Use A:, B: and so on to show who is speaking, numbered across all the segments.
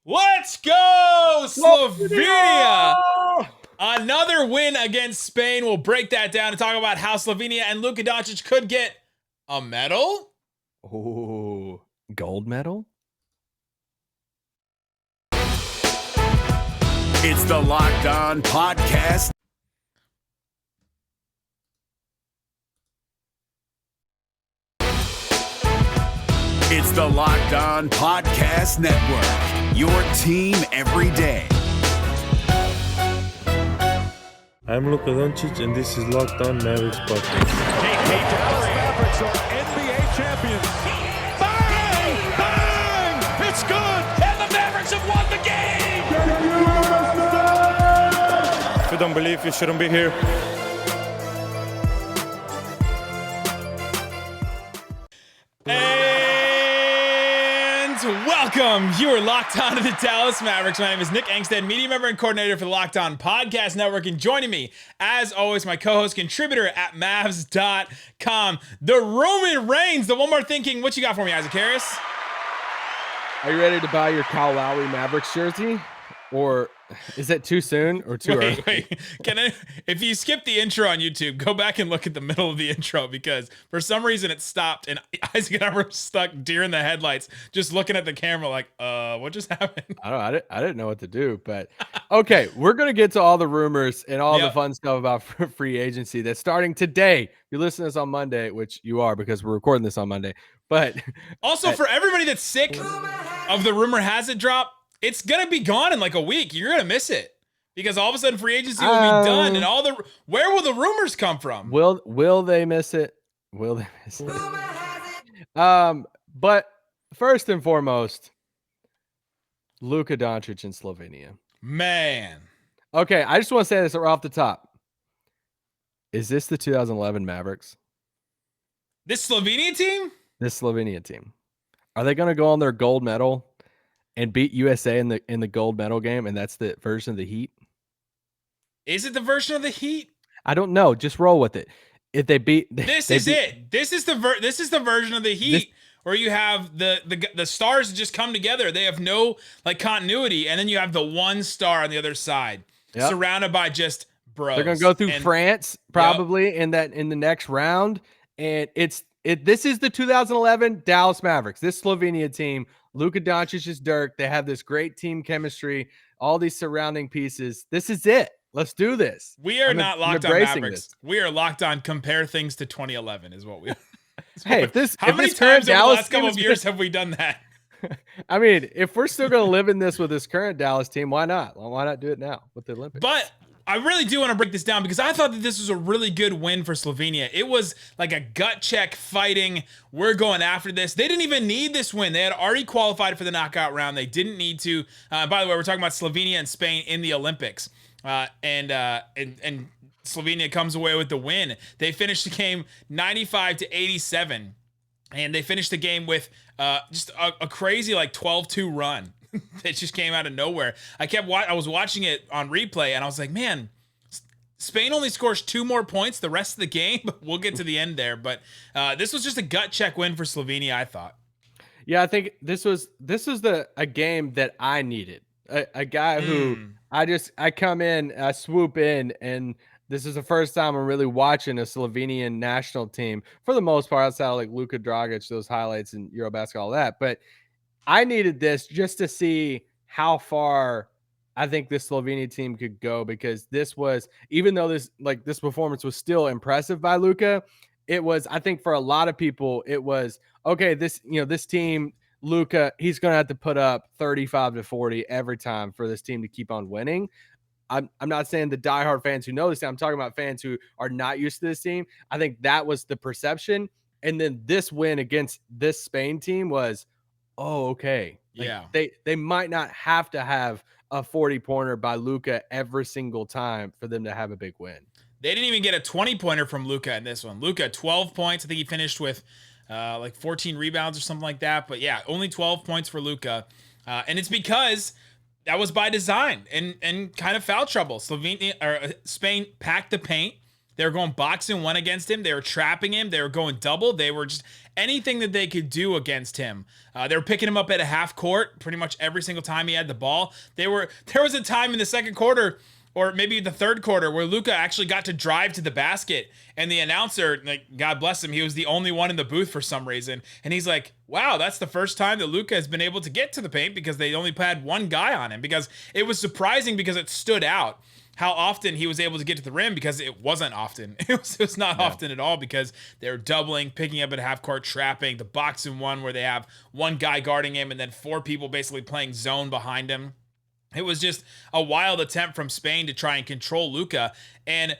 A: Let's go, Slovenia! Another win against Spain. We'll break that down and talk about how Slovenia and Luka Doncic could get a medal.
B: Oh, gold medal?
C: It's the Locked On Podcast. It's the Locked On Podcast Network, your team every day.
D: I'm Luka Doncic, and this is Locked On Mavericks podcast.
E: Dallas Mavericks are NBA champions. Bang! Bang! It's good! And the Mavericks have won the game!
D: If you don't believe, you shouldn't be here.
A: And welcome. You are locked on to the Dallas Mavericks. My name is Nick Angstadt, media member and coordinator for the Locked On Podcast Network. And joining me, as always, my co-host contributor at Mavs.com, the Roman Reigns, the one more thinking. What you got for me, Isaac Harris?
B: Are you ready to buy your Kyle Lowry Mavericks jersey? Or is that too soon or too early?
A: Wait. If you skip the intro on YouTube, go back and look at the middle of the intro because for some reason it stopped and Isaac and I were stuck deer in the headlights just looking at the camera like, what just happened?
B: I didn't know what to do, but okay, we're going to get to all the rumors and all the fun stuff about free agency that's starting today. You listen to this on Monday, which you are because we're recording this on Monday. But
A: also for everybody that's sick of the rumor has it drop, it's going to be gone in like a week. You're going to miss it because all of a sudden free agency will be done and where will the rumors come from?
B: Will they miss it? Will they miss it? But first and foremost, Luka Doncic in Slovenia.
A: Man.
B: Okay, I just want to say this right off the top. Is this the 2011 Mavericks?
A: This Slovenia team?
B: This Slovenia team. Are they going to go on their gold medal and beat USA in the gold medal game, and that's the version of the Heat?
A: Is it the version of the Heat?
B: I don't know. Just roll with it. If they beat,
A: This is the version of the Heat where you have the stars just come together. They have no like continuity, and then you have the one star on the other side, surrounded by just bros.
B: They're gonna go through France probably in the next round, and this is the 2011 Dallas Mavericks. This Slovenia team. Luka Doncic is Dirk. They have this great team chemistry, all these surrounding pieces. This is it. Let's do this.
A: We are not locked on Mavericks. We are locked on compare things to 2011 is what we are.
B: Hey,
A: how many times over the last couple of years have we done that?
B: I mean, if we're still going to live in this with this current Dallas team, why not? Well, why not do it now with the Olympics?
A: But I really do want to break this down because I thought that this was a really good win for Slovenia. It was like a gut check fighting. We're going after this. They didn't even need this win. They had already qualified for the knockout round. They didn't need to. By the way, we're talking about Slovenia and Spain in the Olympics. And Slovenia comes away with the win. They finished the game 95-87. And they finished the game with just a crazy like 12-2 run. It just came out of nowhere. I was watching it on replay and I was like, man, Spain only scores 2 more points the rest of the game. We'll get to the end there. But this was just a gut check win for Slovenia, I thought.
B: Yeah, I think this was a game that I needed. A guy who I come in, I swoop in, and this is the first time I'm really watching a Slovenian national team for the most part, outside of like Luka Dragic, those highlights in Eurobasket, all that. But I needed this just to see how far I think this Slovenia team could go, because this was, even though this performance was still impressive by Luka, it was, I think for a lot of people, it was, okay, this team, Luka, he's going to have to put up 35-40 every time for this team to keep on winning. I'm not saying the diehard fans who know this team. I'm talking about fans who are not used to this team. I think that was the perception. And then this win against this Spain team was, oh, okay. They might not have to have a 40-pointer by Luka every single time for them to have a big win.
A: They didn't even get a 20-pointer from Luka in this one. Luka, 12 points. I think he finished with like 14 rebounds or something like that. But yeah, only 12 points for Luka. And it's because that was by design and kind of foul trouble. Spain packed the paint. They were going box and one against him. They were trapping him. They were going double. They were just anything that they could do against him. They were picking him up at a half court pretty much every single time he had the ball. There was a time in the second quarter, or maybe the third quarter, where Luka actually got to drive to the basket, and the announcer, like, God bless him, he was the only one in the booth for some reason, and he's like, wow, that's the first time that Luka has been able to get to the paint because they only had one guy on him, because it was surprising because it stood out how often he was able to get to the rim, because it wasn't often. It was not often at all, because they were doubling, picking up at half court, trapping, the box and one where they have one guy guarding him and then four people basically playing zone behind him. It was just a wild attempt from Spain to try and control Luka. And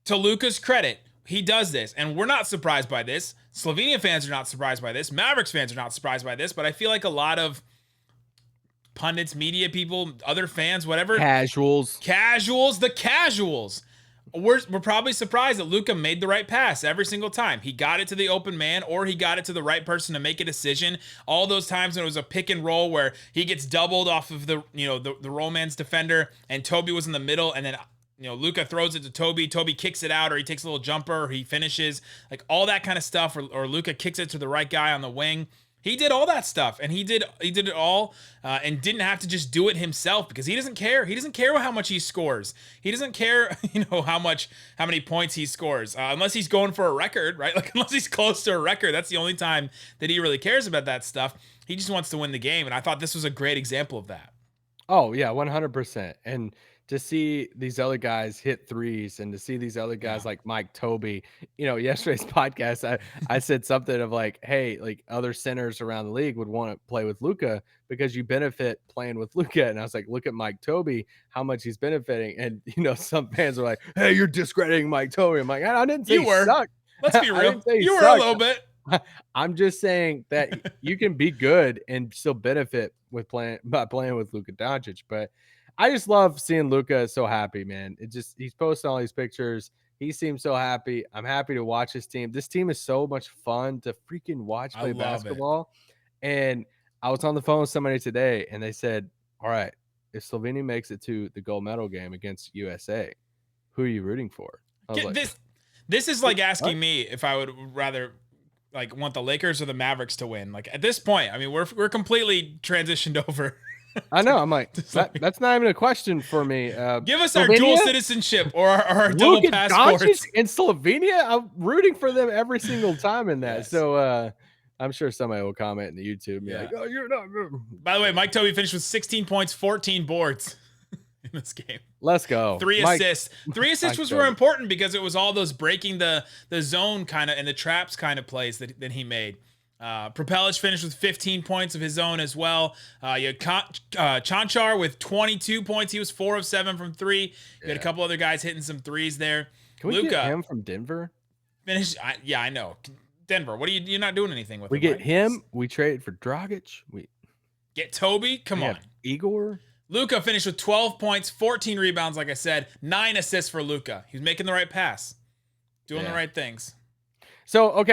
A: to Luka's credit, he does this. And we're not surprised by this. Slovenia fans are not surprised by this. Mavericks fans are not surprised by this. But I feel like a lot of pundits, media people, other fans, whatever.
B: Casuals.
A: The casuals. We're probably surprised that Luka made the right pass every single time. He got it to the open man, or he got it to the right person to make a decision. All those times when it was a pick and roll where he gets doubled off of the roll man's defender, and Toby was in the middle, and then Luka throws it to Toby. Toby kicks it out, or he takes a little jumper, or he finishes, like all that kind of stuff, or Luka kicks it to the right guy on the wing. He did all that stuff, and he did it all, and didn't have to just do it himself, because he doesn't care. He doesn't care how much he scores. He doesn't care, how many points he scores, unless he's going for a record, right? Like, unless he's close to a record, that's the only time that he really cares about that stuff. He just wants to win the game, and I thought this was a great example of that.
B: Oh yeah, 100%. And to see these other guys hit threes, and to see these other guys like Mike Toby, yesterday's podcast, I said something of like, hey, like other centers around the league would want to play with Luka because you benefit playing with Luka. And I was like, look at Mike Toby, how much he's benefiting. And some fans are like, hey, you're discrediting Mike Toby. I'm like, I didn't say you were. Sucked.
A: Let's be real. You were a little bit.
B: I'm just saying that you can be good and still benefit by playing with Luka Doncic. But I just love seeing Luka so happy, man. He's posting all these pictures. He seems so happy. I'm happy to watch his team. This team is so much fun to freaking watch play basketball. And I was on the phone with somebody today, and they said, all right, if Slovenia makes it to the gold medal game against USA, who are you rooting for? I was like,
A: this is like asking me if I would rather like want the Lakers or the Mavericks to win. Like, at this point, I mean, we're completely transitioned over.
B: I know. I'm like, that's not even a question for me.
A: Give us our dual citizenship or our double passports.
B: In Slovenia, I'm rooting for them every single time in that. Yes. So I'm sure somebody will comment in the YouTube and be like, oh, you're not.
A: By the way, Mike Toby finished with 16 points, 14 boards in this game.
B: Let's go.
A: 3 assists. 3 assists were important because it was all those breaking the zone kind of and the traps kind of plays that he made. Propelic finished with 15 points of his own as well. You had Chanchar with 22 points. He was 4 of 7 from 3. You had a couple other guys hitting some threes there.
B: Can we get him from Denver?
A: Finished. I know. Denver. What are you're not doing anything with?
B: We
A: him,
B: get
A: right?
B: him. We traded for Dragic. We
A: get Toby. Come on,
B: Igor.
A: Luka finished with 12 points, 14 rebounds. Like I said, 9 assists for Luka. He was making the right pass, doing the right things.
B: So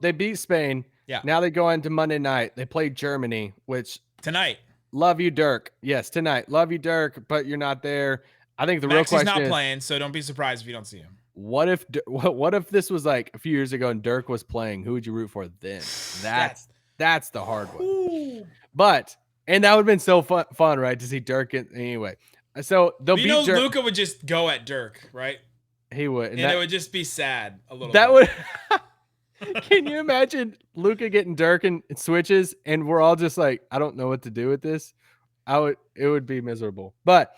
B: they beat Spain. Yeah. Now they go into Monday night. They play Germany, which
A: tonight.
B: Love you, Dirk. Yes, tonight. Love you, Dirk, but you're not there. I think the real question is,
A: he's not playing, so don't be surprised if you don't see him.
B: What if this was like a few years ago and Dirk was playing? Who would you root for then? That's the hard one. Ooh. And that would have been so fun, right? To see Dirk anyway. So they'll beat
A: Luka would just go at Dirk, right?
B: He would.
A: And it would just be sad a little
B: bit.
A: Would
B: Can you imagine Luka getting Dirk and switches, and we're all just like, I don't know what to do with this? It would be miserable. But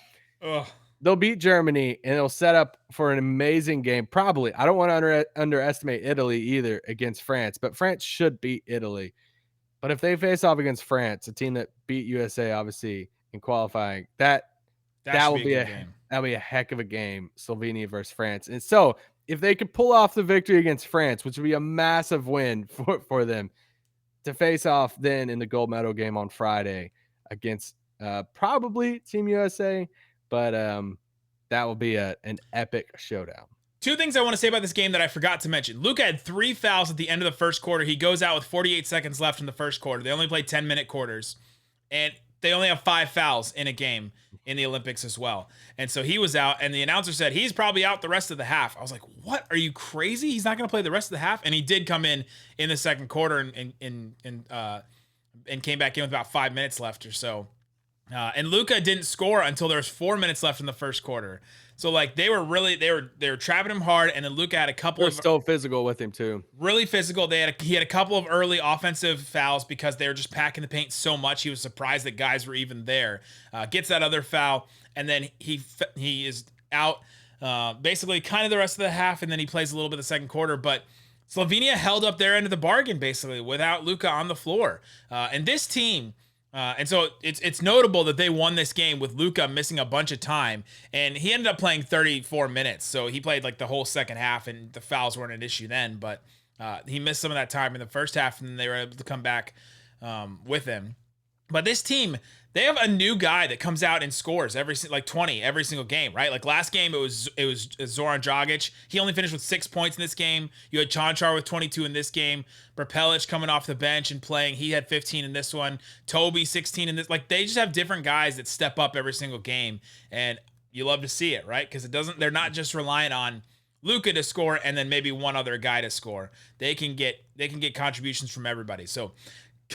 B: they'll beat Germany, and it'll set up for an amazing game. Probably. I don't want to underestimate Italy either against France, but France should beat Italy. But if they face off against France, a team that beat USA, obviously, in qualifying, that will be a heck of a game, Slovenia versus France. And so if they could pull off the victory against France, which would be a massive win for them, to face off then in the gold medal game on Friday against probably Team USA, but that will be an epic showdown.
A: 2 things I want to say about this game that I forgot to mention. Luka had 3 fouls at the end of the first quarter. He goes out with 48 seconds left in the first quarter. They only play 10-minute quarters, and they only have 5 fouls in a game. in the Olympics as well. And so he was out, and the announcer said he's probably out the rest of the half. I was like, what? Are you crazy? He's not going to play the rest of the half? And he did come in the second quarter and came back in with about 5 minutes left or so. And Luka didn't score until there was 4 minutes left in the first quarter. So like they were trapping him hard, and then Luka had a couple of
B: still physical with him too.
A: Really physical. He had a couple of early offensive fouls because they were just packing the paint so much. He was surprised that guys were even there. Gets that other foul, and then he is out basically kind of the rest of the half, and then he plays a little bit of the second quarter. But Slovenia held up their end of the bargain basically without Luka on the floor. And this team. And so it's notable that they won this game with Luka missing a bunch of time, and he ended up playing 34 minutes. So he played like the whole second half, and the fouls weren't an issue then, but he missed some of that time in the first half, and then they were able to come back with him. But this team, they have a new guy that comes out and scores 20 every single game, right? Like last game, it was Goran Dragic. He only finished with 6 points in this game. You had Chanchar with 22 in this game. Brpelic coming off the bench and playing. He had 15 in this one. Toby 16 in this. Like they just have different guys that step up every single game, and you love to see it, right? Because they're not just relying on Luka to score and then maybe one other guy to score. They can get contributions from everybody. So